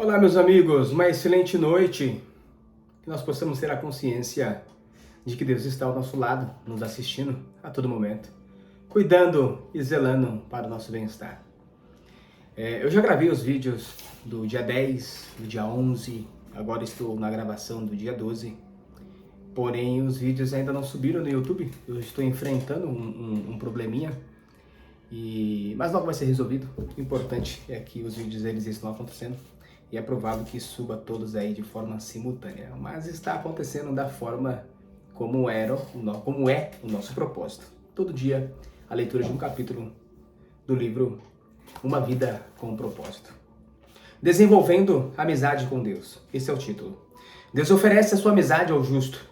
Olá, meus amigos, uma excelente noite. Que nós possamos ter a consciência de que Deus está ao nosso lado, nos assistindo a todo momento, cuidando e zelando para o nosso bem-estar. Eu já gravei os vídeos do dia 10, do dia 11, agora estou na gravação do dia 12, porém os vídeos ainda não subiram no YouTube. Eu estou enfrentando um probleminha, mas logo vai ser resolvido. O importante é que os vídeos eles estão acontecendo. E é provável que suba todos aí de forma simultânea, mas está acontecendo da forma como é o nosso propósito. Todo dia a leitura de um capítulo do livro Uma Vida com um Propósito. Desenvolvendo amizade com Deus, esse é o título. Deus oferece a sua amizade ao justo.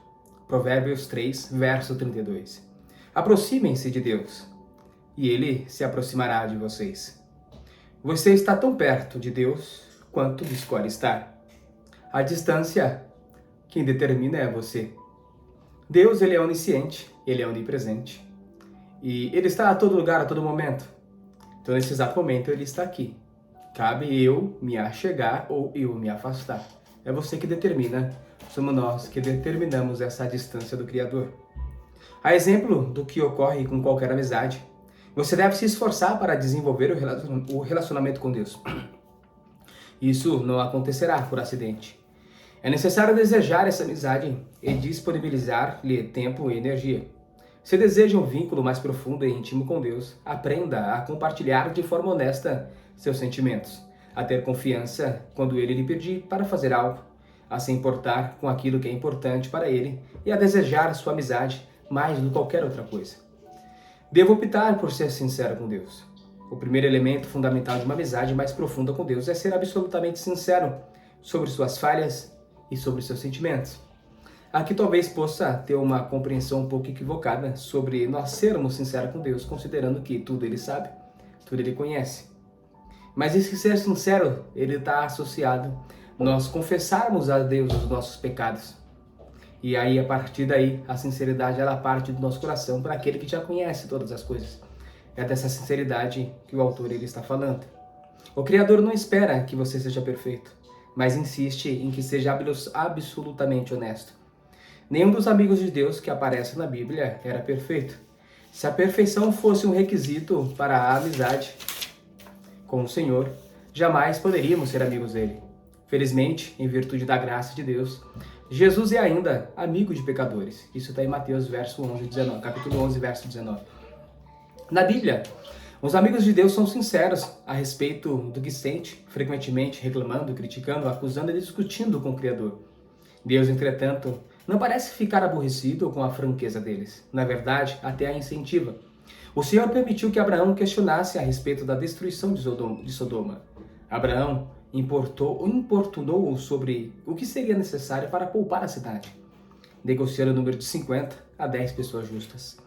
Provérbios 3, verso 32. Aproximem-se de Deus e Ele se aproximará de vocês. Você está tão perto de Deus quanto escolhe estar. A distância, quem determina é você. Deus, ele é onisciente, ele é onipresente. E ele está a todo lugar, a todo momento. Então, nesse exato momento, ele está aqui. Cabe eu me achegar ou eu me afastar. É você que determina, somos nós que determinamos essa distância do Criador. A exemplo do que ocorre com qualquer amizade, você deve se esforçar para desenvolver o relacionamento com Deus. Isso não acontecerá por acidente. É necessário desejar essa amizade e disponibilizar-lhe tempo e energia. Se deseja um vínculo mais profundo e íntimo com Deus, aprenda a compartilhar de forma honesta seus sentimentos, a ter confiança quando Ele lhe pedir para fazer algo, a se importar com aquilo que é importante para Ele e a desejar sua amizade mais do que qualquer outra coisa. Devo optar por ser sincero com Deus. O primeiro elemento fundamental de uma amizade mais profunda com Deus é ser absolutamente sincero sobre suas falhas e sobre seus sentimentos. Aqui talvez possa ter uma compreensão um pouco equivocada sobre nós sermos sinceros com Deus, considerando que tudo Ele sabe, tudo Ele conhece. Mas esse ser sincero, ele está associado a nós confessarmos a Deus os nossos pecados. E aí, a partir daí, a sinceridade ela parte do nosso coração para aquele que já conhece todas as coisas. É dessa sinceridade que o autor ele está falando. O Criador não espera que você seja perfeito, mas insiste em que seja absolutamente honesto. Nenhum dos amigos de Deus que aparece na Bíblia era perfeito. Se a perfeição fosse um requisito para a amizade com o Senhor, jamais poderíamos ser amigos dele. Felizmente, em virtude da graça de Deus, Jesus é ainda amigo de pecadores. Isso está em Mateus capítulo 11, verso 19. Na Bíblia, os amigos de Deus são sinceros a respeito do que sente, frequentemente reclamando, criticando, acusando e discutindo com o Criador. Deus, entretanto, não parece ficar aborrecido com a franqueza deles. Na verdade, até a incentiva. O Senhor permitiu que Abraão questionasse a respeito da destruição de Sodoma. Abraão importunou sobre o que seria necessário para poupar a cidade, negociando o número de 50 a 10 pessoas justas.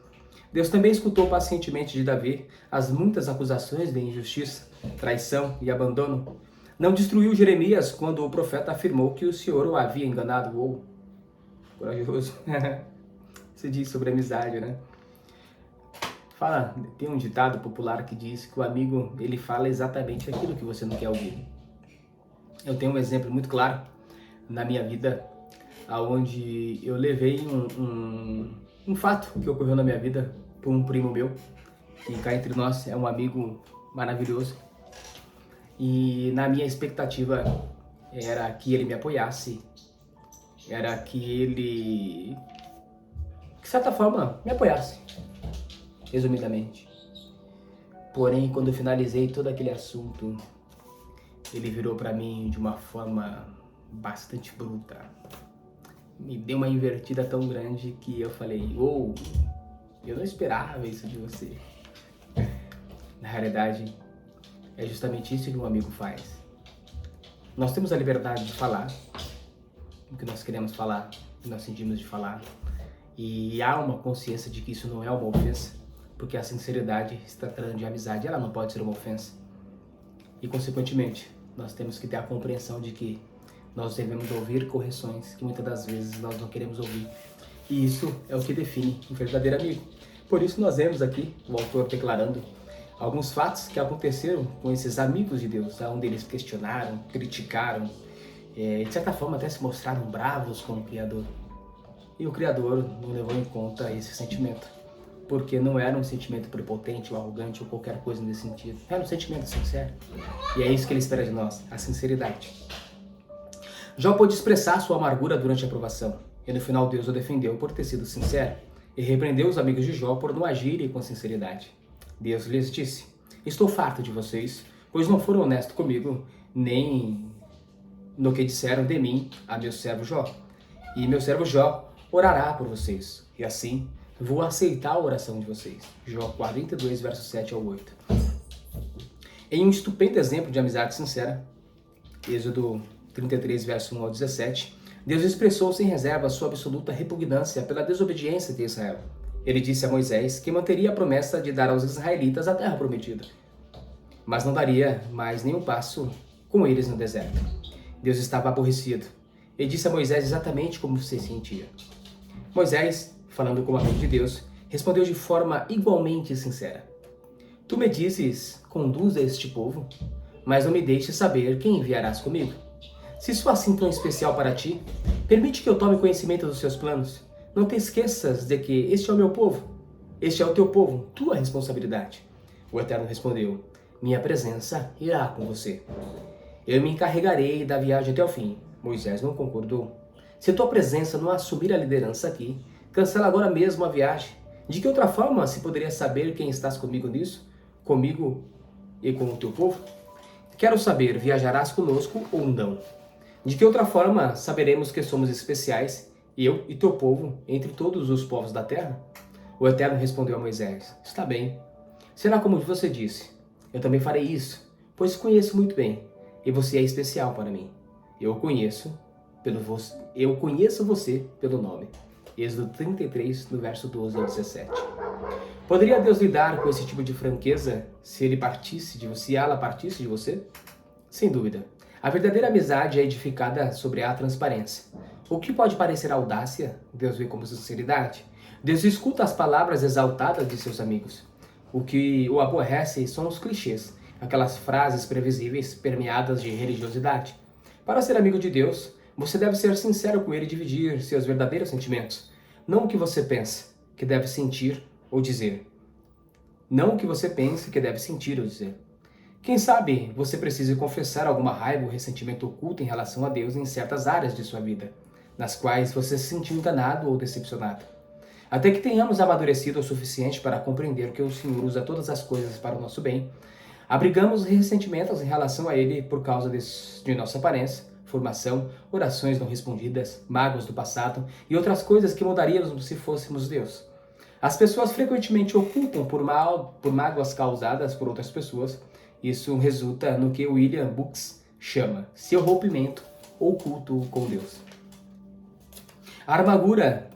Deus também escutou pacientemente de Davi as muitas acusações de injustiça, traição e abandono. Não destruiu Jeremias quando o profeta afirmou que o Senhor o havia enganado. Corajoso. Se diz sobre amizade, né? Tem um ditado popular que diz que o amigo, ele fala exatamente aquilo que você não quer ouvir. Eu tenho um exemplo muito claro na minha vida, onde eu levei um fato que ocorreu na minha vida por um primo meu, que cá entre nós é um amigo maravilhoso. E na minha expectativa era que ele me apoiasse, era que ele, de certa forma, me apoiasse, resumidamente. Porém, quando eu finalizei todo aquele assunto, ele virou para mim de uma forma bastante bruta. Me deu uma invertida tão grande que eu falei, eu não esperava isso de você. Na realidade, é justamente isso que um amigo faz. Nós temos a liberdade de falar o que nós queremos falar, o que nós sentimos de falar. E há uma consciência de que isso não é uma ofensa, porque a sinceridade está tratando de amizade, ela não pode ser uma ofensa. E, consequentemente, nós temos que ter a compreensão de que nós devemos ouvir correções que muitas das vezes nós não queremos ouvir. E isso é o que define um verdadeiro amigo. Por isso nós vemos aqui o autor declarando alguns fatos que aconteceram com esses amigos de Deus, onde eles questionaram, criticaram, de certa forma até se mostraram bravos com o Criador. E o Criador não levou em conta esse sentimento, porque não era um sentimento prepotente ou arrogante ou qualquer coisa nesse sentido. Era um sentimento sincero. E é isso que ele espera de nós, a sinceridade. Jó pôde expressar sua amargura durante a provação, e no final Deus o defendeu por ter sido sincero, e repreendeu os amigos de Jó por não agirem com sinceridade. Deus lhes disse: estou farto de vocês, pois não foram honestos comigo, nem no que disseram de mim a meu servo Jó. E meu servo Jó orará por vocês, e assim vou aceitar a oração de vocês. Jó 42, versos 7 ao 8. Em um estupendo exemplo de amizade sincera, Êxodo 33, verso 1 ao 17, Deus expressou sem reserva sua absoluta repugnância pela desobediência de Israel. Ele disse a Moisés que manteria a promessa de dar aos israelitas a terra prometida, mas não daria mais nenhum passo com eles no deserto. Deus estava aborrecido e disse a Moisés exatamente como se sentia. Moisés, falando como amigo de Deus, respondeu de forma igualmente sincera: tu me dizes, conduza este povo, mas não me deixes saber quem enviarás comigo. Se sou assim tão especial para ti, permite que eu tome conhecimento dos seus planos. Não te esqueças de que este é o meu povo, este é o teu povo, tua responsabilidade. O Eterno respondeu: minha presença irá com você. Eu me encarregarei da viagem até o fim. Moisés não concordou. Se tua presença não assumir a liderança aqui, cancela agora mesmo a viagem. De que outra forma se poderia saber quem estás comigo nisso? Comigo e com o teu povo? Quero saber, viajarás conosco ou não? De que outra forma saberemos que somos especiais, eu e teu povo, entre todos os povos da terra? O Eterno respondeu a Moisés: está bem. Será como você disse. Eu também farei isso, pois conheço muito bem, e você é especial para mim. Eu conheço você pelo nome. Êxodo 33, no verso 12 ao 17. Poderia Deus lidar com esse tipo de franqueza se ela partisse de você? Sem dúvida. A verdadeira amizade é edificada sobre a transparência. O que pode parecer audácia, Deus vê como sinceridade. Deus escuta as palavras exaltadas de seus amigos. O que o aborrece são os clichês, aquelas frases previsíveis permeadas de religiosidade. Para ser amigo de Deus, você deve ser sincero com ele e dividir seus verdadeiros sentimentos. Não o que você pensa que deve sentir ou dizer. Não o que você pensa que deve sentir ou dizer. Quem sabe você precise confessar alguma raiva ou ressentimento oculto em relação a Deus em certas áreas de sua vida, nas quais você se sentiu enganado ou decepcionado. Até que tenhamos amadurecido o suficiente para compreender que o Senhor usa todas as coisas para o nosso bem, abrigamos ressentimentos em relação a Ele por causa de nossa aparência, formação, orações não respondidas, mágoas do passado e outras coisas que mudaríamos se fôssemos Deus. As pessoas frequentemente ocultam por mágoas causadas por outras pessoas. Isso resulta no que William Books chama seu rompimento ou culto com Deus. A amargura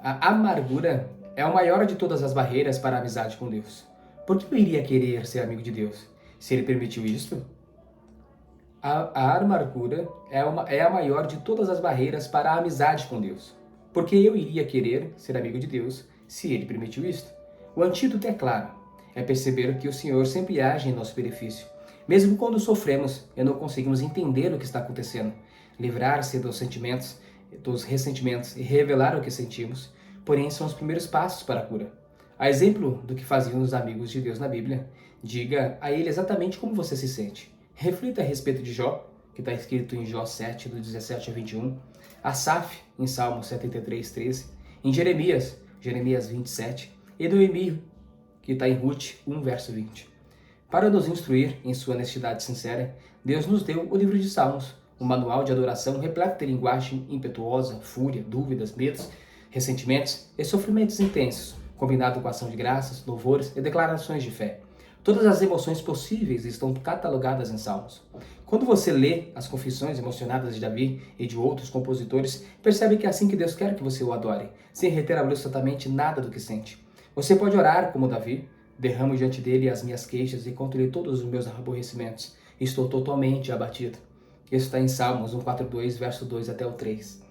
é a maior de todas as barreiras para a amizade com Deus. Por que eu iria querer ser amigo de Deus? Se Ele permitiu isto? A amargura é a maior de todas as barreiras para a amizade com Deus. Por que eu iria querer ser amigo de Deus se Ele permitiu isto? O antídoto é claro. É perceber que o Senhor sempre age em nosso benefício. Mesmo quando sofremos e não conseguimos entender o que está acontecendo, livrar-se dos ressentimentos e revelar o que sentimos, porém são os primeiros passos para a cura. A exemplo do que faziam os amigos de Deus na Bíblia, diga a ele exatamente como você se sente. Reflita a respeito de Jó, que está escrito em Jó 7, do 17 a 21, Asaf, em Salmo 73, 13, em Jeremias 27, e Noemi, que está em Ruth 1, verso 20. Para nos instruir em sua honestidade sincera, Deus nos deu o livro de Salmos, um manual de adoração repleto de linguagem impetuosa, fúria, dúvidas, medos, ressentimentos e sofrimentos intensos, combinado com ação de graças, louvores e declarações de fé. Todas as emoções possíveis estão catalogadas em Salmos. Quando você lê as confissões emocionadas de Davi e de outros compositores, percebe que é assim que Deus quer que você o adore, sem reter absolutamente nada do que sente. Você pode orar como Davi: derramo diante dele as minhas queixas e conto-lhe todos os meus aborrecimentos. Estou totalmente abatido. Isso está em Salmos 142, verso 2 até o 3.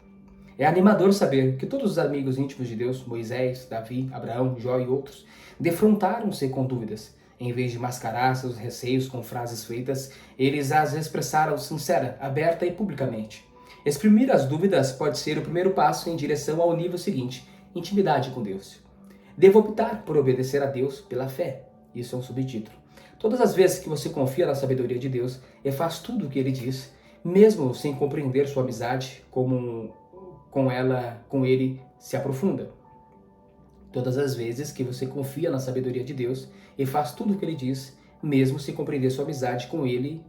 É animador saber que todos os amigos íntimos de Deus, Moisés, Davi, Abraão, Jó e outros, defrontaram-se com dúvidas Em vez de mascarar seus receios com frases feitas, eles as expressaram sincera, aberta e publicamente. Exprimir as dúvidas pode ser o primeiro passo em direção ao nível seguinte, intimidade com Deus. Devo optar por obedecer a Deus pela fé. Isso é um subtítulo. Todas as vezes que você confia na sabedoria de Deus e faz tudo o que Ele diz, mesmo sem compreender sua amizade, com Ele se aprofunda. Todas as vezes que você confia na sabedoria de Deus e faz tudo o que Ele diz, mesmo sem compreender sua amizade com Ele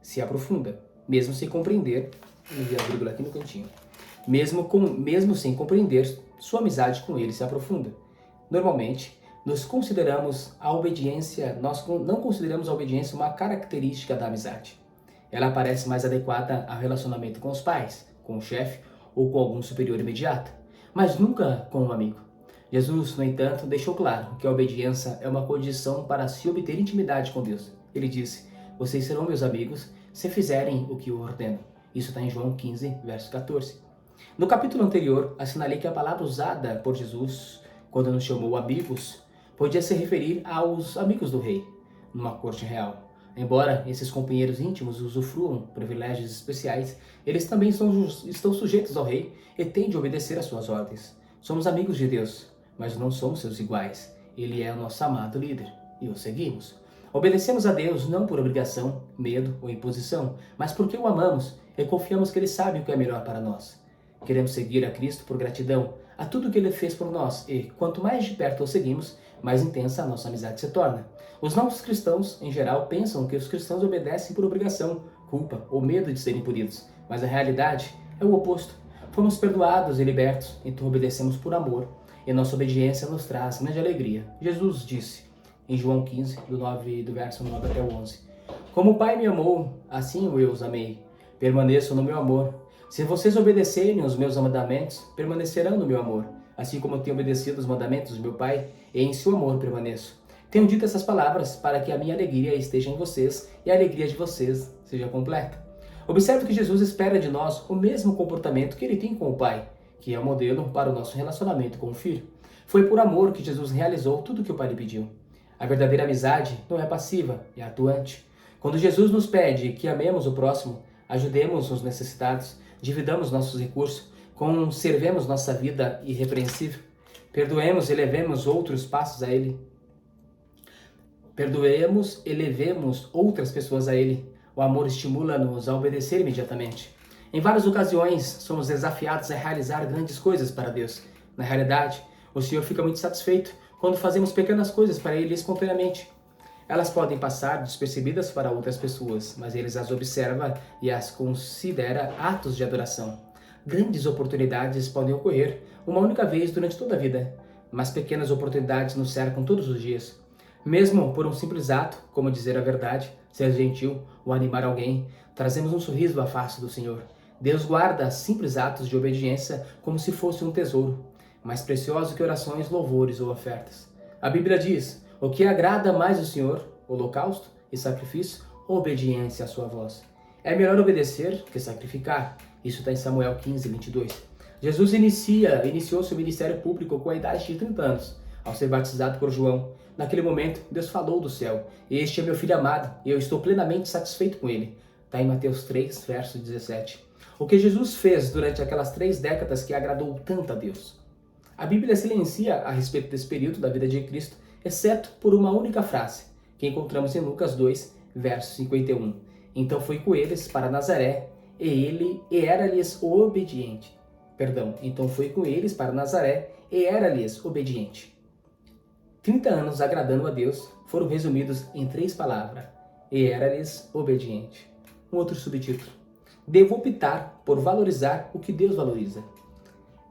se aprofunda. Mesmo sem compreender, vi a vírgula aqui no cantinho. Mesmo sem compreender, sua amizade com Ele se aprofunda. Normalmente, nós não consideramos a obediência uma característica da amizade. Ela parece mais adequada ao relacionamento com os pais, com o chefe ou com algum superior imediato, mas nunca com um amigo. Jesus, no entanto, deixou claro que a obediência é uma condição para se obter intimidade com Deus. Ele disse: "Vocês serão meus amigos se fizerem o que eu ordeno." Isso está em João 15, verso 14. No capítulo anterior, assinalei que a palavra usada por Jesus quando nos chamou amigos podia se referir aos amigos do rei, numa corte real. Embora esses companheiros íntimos usufruam privilégios especiais, eles também estão sujeitos ao rei e têm de obedecer às suas ordens. Somos amigos de Deus, mas não somos seus iguais. Ele é o nosso amado líder e o seguimos. Obedecemos a Deus não por obrigação, medo ou imposição, mas porque o amamos e confiamos que Ele sabe o que é melhor para nós. Queremos seguir a Cristo por gratidão a tudo que Ele fez por nós e, quanto mais de perto o seguimos, mais intensa a nossa amizade se torna. Os não cristãos, em geral, pensam que os cristãos obedecem por obrigação, culpa ou medo de serem punidos, mas a realidade é o oposto. Fomos perdoados e libertos, então obedecemos por amor, e nossa obediência nos traz grande alegria. Jesus disse, em João 15, do verso 9 até o 11, "Como o Pai me amou, assim eu os amei. Permaneçam no meu amor. Se vocês obedecerem os meus mandamentos, permanecerão no meu amor, assim como eu tenho obedecido os mandamentos do meu Pai, e em seu amor permaneço. Tenho dito essas palavras para que a minha alegria esteja em vocês e a alegria de vocês seja completa." Observe que Jesus espera de nós o mesmo comportamento que Ele tem com o Pai, que é o modelo para o nosso relacionamento com o Filho. Foi por amor que Jesus realizou tudo o que o Pai lhe pediu. A verdadeira amizade não é passiva, é atuante. Quando Jesus nos pede que amemos o próximo, ajudemos os necessitados, dividamos nossos recursos, conservemos nossa vida irrepreensível, perdoemos e levemos outros passos a Ele. Perdoemos e levemos outras pessoas a Ele. O amor estimula-nos a obedecer imediatamente. Em várias ocasiões, somos desafiados a realizar grandes coisas para Deus. Na realidade, o Senhor fica muito satisfeito quando fazemos pequenas coisas para Ele espontaneamente. Elas podem passar despercebidas para outras pessoas, mas Ele as observa e as considera atos de adoração. Grandes oportunidades podem ocorrer uma única vez durante toda a vida, mas pequenas oportunidades nos cercam todos os dias. Mesmo por um simples ato, como dizer a verdade, ser gentil ou animar alguém, trazemos um sorriso à face do Senhor. Deus guarda simples atos de obediência como se fosse um tesouro, mais precioso que orações, louvores ou ofertas. A Bíblia diz: "O que agrada mais o Senhor, holocausto e sacrifício, obediência à sua voz." É melhor obedecer que sacrificar. Isso está em Samuel 15, 22. Jesus iniciou seu ministério público com a idade de 30 anos, ao ser batizado por João. Naquele momento, Deus falou do céu: "Este é meu filho amado, e eu estou plenamente satisfeito com ele." Está em Mateus 3, verso 17. O que Jesus fez durante aquelas 3 décadas que agradou tanto a Deus? A Bíblia silencia a respeito desse período da vida de Cristo, exceto por uma única frase, que encontramos em Lucas 2, verso 51. "Então foi com eles para Nazaré, e era-lhes obediente." Então foi com eles para Nazaré, e era-lhes obediente. 30 anos agradando a Deus foram resumidos em 3 palavras: "e era-lhes obediente." Um outro subtítulo: "Devo optar por valorizar o que Deus valoriza."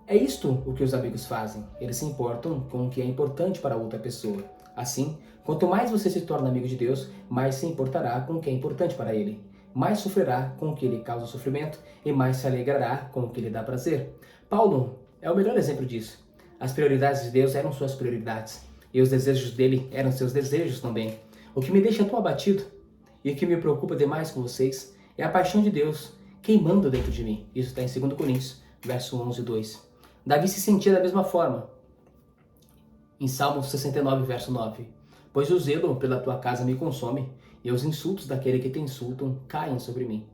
É isto o que os amigos fazem. Eles se importam com o que é importante para outra pessoa. Assim, quanto mais você se torna amigo de Deus, mais se importará com o que é importante para Ele. Mais sofrerá com o que lhe causa sofrimento e mais se alegrará com o que lhe dá prazer. Paulo é o melhor exemplo disso. As prioridades de Deus eram suas prioridades e os desejos dele eram seus desejos também. O que me deixa tão abatido e o que me preocupa demais com vocês é a paixão de Deus queimando dentro de mim. Isso está em 2 Coríntios, verso 11, 2. Davi se sentia da mesma forma. Em Salmo 69, verso 9. pois o zelo pela tua casa me consome, e os insultos daquele que te insultam caem sobre mim.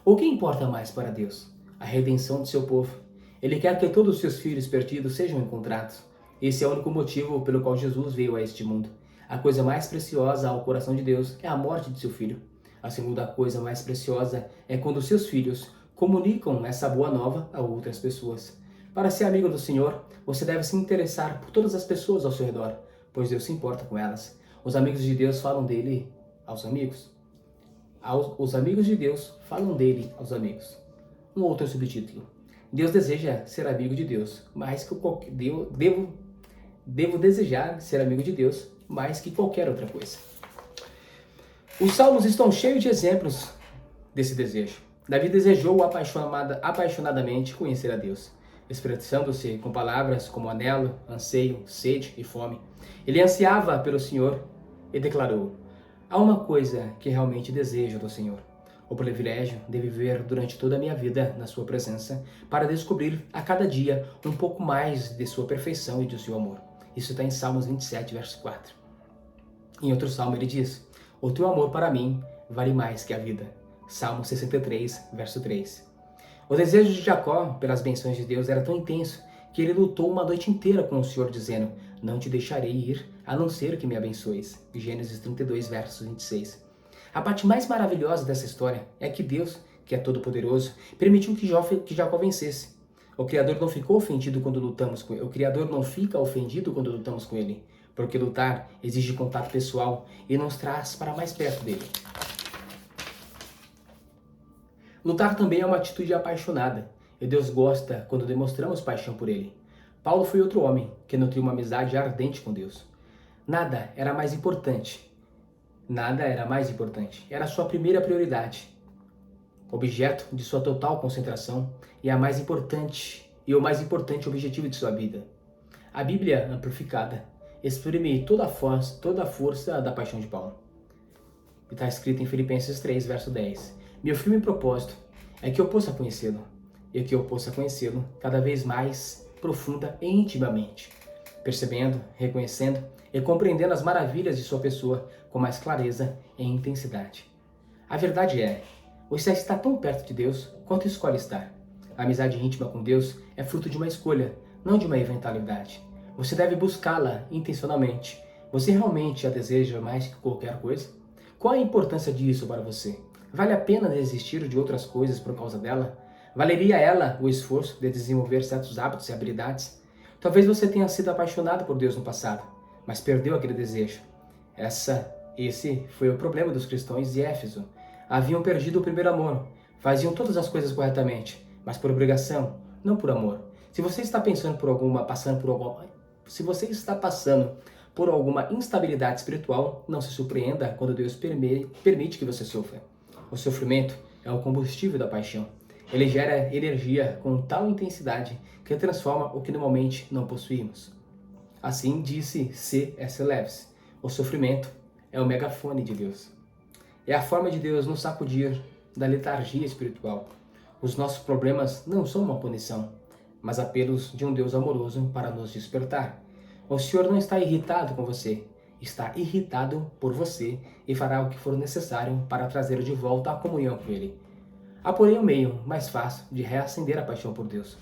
O que importa mais para Deus? A redenção de seu povo. Ele quer que todos os seus filhos perdidos sejam encontrados. Esse é o único motivo pelo qual Jesus veio a este mundo. A coisa mais preciosa ao coração de Deus é a morte de seu filho. A segunda coisa mais preciosa é quando seus filhos comunicam essa boa nova a outras pessoas. Para ser amigo do Senhor, você deve se interessar por todas as pessoas ao seu redor, pois Deus se importa com elas. Os amigos de Deus falam dele aos amigos. Os amigos de Deus falam dele aos amigos. Um outro subtítulo. Deus deseja ser amigo de Deus, mais que devo desejar ser amigo de Deus mais que qualquer outra coisa. Os salmos estão cheios de exemplos desse desejo. Davi desejou apaixonadamente conhecer a Deus, expressando-se com palavras como anelo, anseio, sede e fome. Ele ansiava pelo Senhor e declarou: há uma coisa que realmente desejo do Senhor, o privilégio de viver durante toda a minha vida na sua presença, para descobrir a cada dia um pouco mais de sua perfeição e de seu amor. Isso está em Salmos 27, verso 4. Em outro salmo ele diz: o teu amor para mim vale mais que a vida. Salmo 63, verso 3. O desejo de Jacó pelas bênçãos de Deus era tão intenso que ele lutou uma noite inteira com o Senhor, dizendo: não te deixarei ir, a não ser que me abençoes. Gênesis 32, verso 26. A parte mais maravilhosa dessa história é que Deus, que é todo-poderoso, permitiu que Jacó vencesse. O Criador não ficou ofendido quando lutamos com ele. O Criador não fica ofendido quando lutamos com ele, porque lutar exige contato pessoal e nos traz para mais perto dele. Lutar também é uma atitude apaixonada, e Deus gosta quando demonstramos paixão por ele. Paulo foi outro homem que nutriu uma amizade ardente com Deus. Nada era mais importante. Era a sua primeira prioridade, objeto de sua total concentração e o mais importante objetivo de sua vida. A Bíblia amplificada exprime toda a força da paixão de Paulo. Está escrito em Filipenses 3, verso 10. Meu firme propósito é que eu possa conhecê-lo, e que eu possa conhecê-lo cada vez mais profunda e intimamente, percebendo, reconhecendo e compreendendo as maravilhas de sua pessoa com mais clareza e intensidade. A verdade é, você está tão perto de Deus quanto escolhe estar. A amizade íntima com Deus é fruto de uma escolha, não de uma eventualidade. Você deve buscá-la intencionalmente. Você realmente a deseja mais que qualquer coisa? Qual a importância disso para você? Vale a pena desistir de outras coisas por causa dela? Valeria ela o esforço de desenvolver certos hábitos e habilidades? Talvez você tenha sido apaixonado por Deus no passado, mas perdeu aquele desejo. Esse foi o problema dos cristãos de Éfeso. Haviam perdido o primeiro amor, faziam todas as coisas corretamente, mas por obrigação, não por amor. Se você está passando por alguma instabilidade espiritual, não se surpreenda quando Deus permite que você sofra. O sofrimento é o combustível da paixão. Ele gera energia com tal intensidade que transforma o que normalmente não possuímos. Assim disse C.S. Lewis: o sofrimento é o megafone de Deus. É a forma de Deus nos sacudir da letargia espiritual. Os nossos problemas não são uma punição, mas apelos de um Deus amoroso para nos despertar. O Senhor não está irritado com você, está irritado por você e fará o que for necessário para trazê-lo de volta à comunhão com Ele. Há, porém, um meio mais fácil de reacender a paixão por Deus.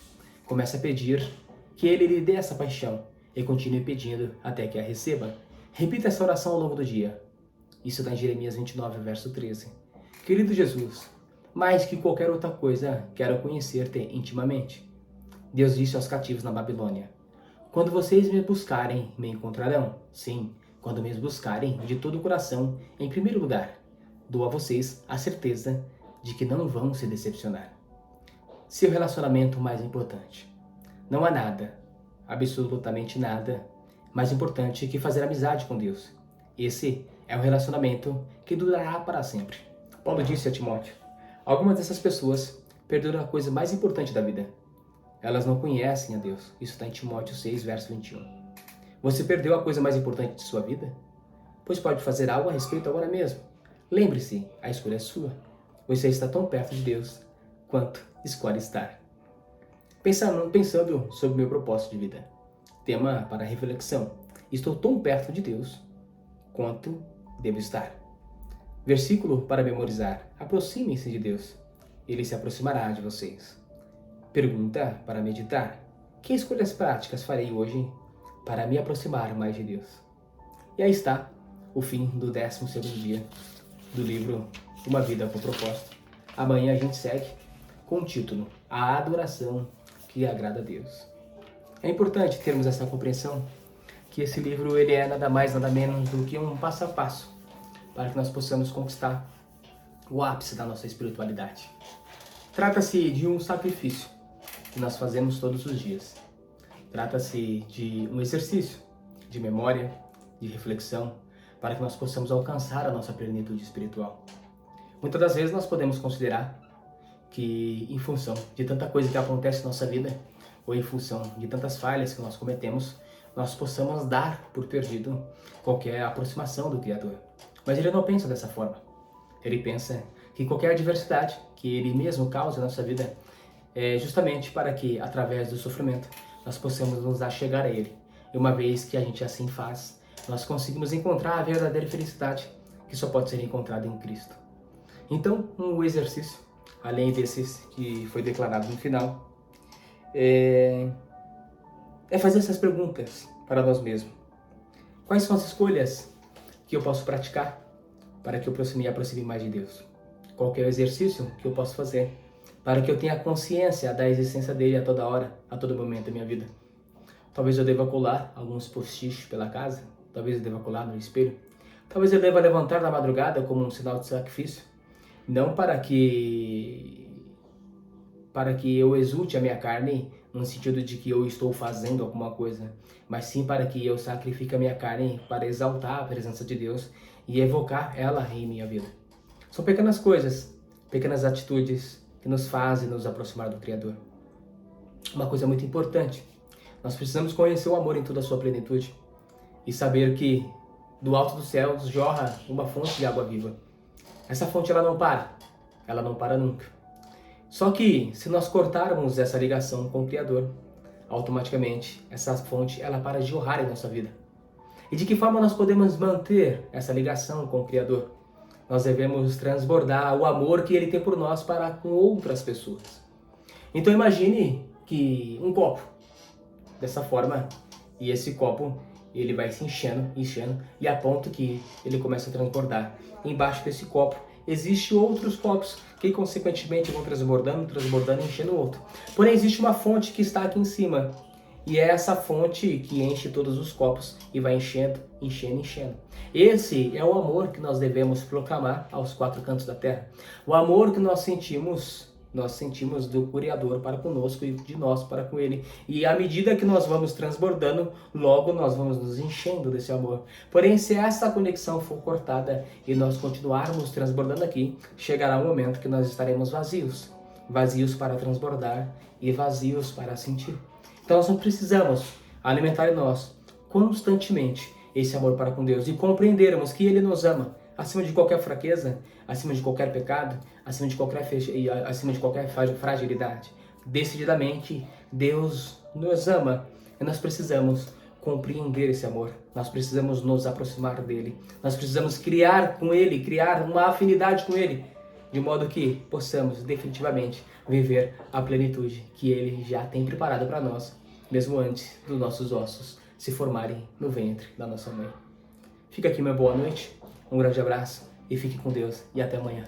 Comece a pedir que Ele lhe dê essa paixão e continue pedindo até que a receba. Repita essa oração ao longo do dia. Isso está em Jeremias 29, verso 13. Querido Jesus, mais que qualquer outra coisa, quero conhecer-te intimamente. Deus disse aos cativos na Babilônia: quando vocês me buscarem, me encontrarão. Sim, quando me buscarem de todo o coração, em primeiro lugar, dou a vocês a certeza de que não vão se decepcionar. Seu relacionamento mais importante. Não há nada, absolutamente nada, mais importante que fazer amizade com Deus. Esse é um relacionamento que durará para sempre. Paulo disse a Timóteo: algumas dessas pessoas perderam a coisa mais importante da vida. Elas não conhecem a Deus. Isso está em Timóteo 6, verso 21. Você perdeu a coisa mais importante de sua vida? Pois pode fazer algo a respeito agora mesmo. Lembre-se, a escolha é sua. Você está tão perto de Deus quanto escolhe estar. Pensando sobre meu propósito de vida. Tema para reflexão. Estou tão perto de Deus quanto devo estar. Versículo para memorizar. Aproximem-se de Deus. Ele se aproximará de vocês. Pergunta para meditar. Que escolhas práticas farei hoje para me aproximar mais de Deus? E aí está o fim do 12º dia do livro Uma Vida com Propósito. Amanhã a gente segue com o título A Adoração que Agrada a Deus. É importante termos essa compreensão que esse livro ele é nada mais, nada menos do que um passo a passo para que nós possamos conquistar o ápice da nossa espiritualidade. Trata-se de um sacrifício que nós fazemos todos os dias. Trata-se de um exercício de memória, de reflexão, para que nós possamos alcançar a nossa plenitude espiritual. Muitas das vezes nós podemos considerar que, em função de tanta coisa que acontece na nossa vida, ou em função de tantas falhas que nós cometemos, nós possamos dar por perdido qualquer aproximação do Criador. Mas ele não pensa dessa forma. Ele pensa que qualquer adversidade que ele mesmo causa na nossa vida é justamente para que, através do sofrimento, nós possamos nos achegar a ele. E uma vez que a gente assim faz, nós conseguimos encontrar a verdadeira felicidade que só pode ser encontrada em Cristo. Então, um exercício, além desses que foi declarado no final, é fazer essas perguntas para nós mesmos. Quais são as escolhas que eu posso praticar para que eu me aproxime mais de Deus? Qual que é o exercício que eu posso fazer para que eu tenha consciência da existência dele a toda hora, a todo momento da minha vida? Talvez eu deva colar alguns post-its pela casa, talvez eu deva colar no espelho, talvez eu deva levantar na madrugada como um sinal de sacrifício, não para que eu exulte a minha carne, no sentido de que eu estou fazendo alguma coisa, mas sim para que eu sacrifique a minha carne para exaltar a presença de Deus e evocar ela em minha vida. São pequenas coisas, pequenas atitudes que nos fazem nos aproximar do Criador. Uma coisa muito importante, nós precisamos conhecer o amor em toda a sua plenitude e saber que do alto dos céus jorra uma fonte de água viva. Essa fonte ela não para nunca. Só que se nós cortarmos essa ligação com o Criador, automaticamente essa fonte ela para de jorrar em nossa vida. E de que forma nós podemos manter essa ligação com o Criador? Nós devemos transbordar o amor que Ele tem por nós para com outras pessoas. Então imagine que um copo, dessa forma, e esse copo ele vai se enchendo, e a ponto que ele começa a transbordar. Embaixo desse copo existem outros copos que consequentemente vão transbordando, e enchendo o outro. Porém existe uma fonte que está aqui em cima, e é essa fonte que enche todos os copos e vai enchendo. Esse é o amor que nós devemos proclamar aos quatro cantos da terra. O amor que nós sentimos do Criador para conosco e de nós para com Ele. E à medida que nós vamos transbordando, logo nós vamos nos enchendo desse amor. Porém, se essa conexão for cortada e nós continuarmos transbordando aqui, chegará um momento que nós estaremos vazios. Vazios para transbordar e vazios para sentir. Então nós precisamos alimentar em nós constantemente esse amor para com Deus e compreendermos que Ele nos ama acima de qualquer fraqueza, acima de qualquer pecado, acima de qualquer fragilidade. Decididamente, Deus nos ama e nós precisamos compreender esse amor. Nós precisamos nos aproximar dele. Nós precisamos criar com Ele, criar uma afinidade com Ele, de modo que possamos definitivamente viver a plenitude que Ele já tem preparado para nós, mesmo antes dos nossos ossos se formarem no ventre da nossa mãe. Fica aqui minha boa noite, um grande abraço e fique com Deus e até amanhã.